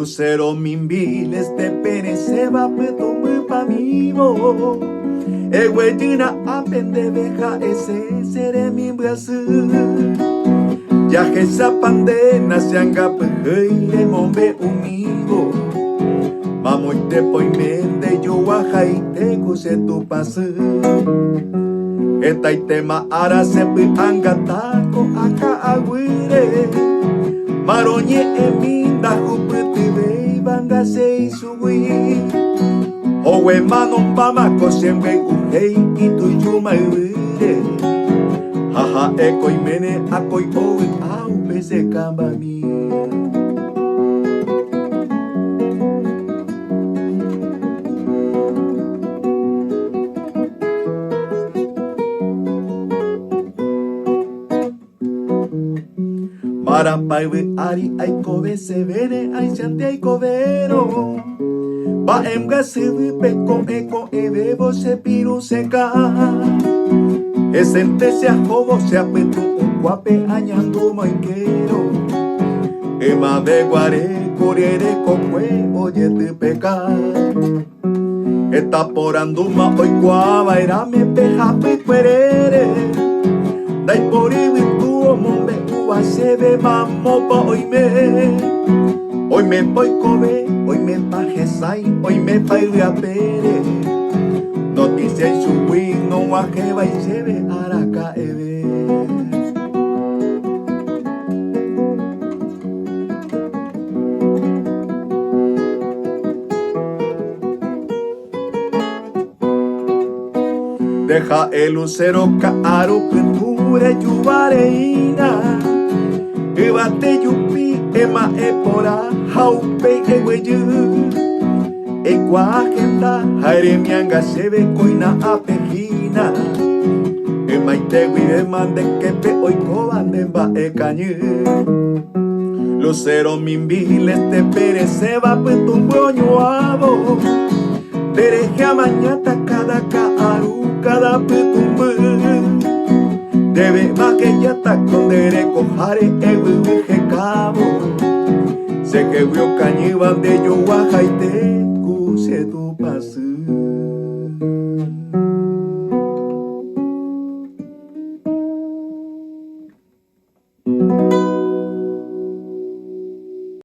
Lucero mimbiles de pene se va petombe pa vivo. Eguejina apende beja ese seré mi brasil. Ya que esa pandena se anga pejeire mombe unido. Vamos te poimende yo guajaite cose tu pase. Esta y tema ara se anga taco acá aguire. Maroñe eminda jupete ve banga se suwi. Owe manon pamako siempre ujei y tu yuma uire. Haha eko imene akoi owe au pese kamba mi. Marapaiwe ari aikobe se vene ai chante aikobero. Ba emga siwi peko eko ebebo se piru seca. Esente se ajobo se apetu un guape añando moiquero. Ema de guare corriere cocue oye te peca. Está por anduma hoy guava era me peja pecuerere. Dai por ibi tu mombe uva se ve mamo pa hoy me voy cobe, hoy me pajesai, hoy me paile a pere. Noticia y subí, no guajeba y lleve araca eve. Deja el lucero caro que dure yuvareina. Ebate yupi ema epora haupe eweyu. Ekwa agenda haire mianga sebe koina apejina. Emaitewi emande kepe oikoba nemba ekañu. Lucero mimbiles te perece va petumbo ñuabo. Dereje a mañata cada kaaru cada petumbo. Debe más que ya está con derecho jare ewe cabo. Se que vio cañiban de yo guajaite cuse tu pasu.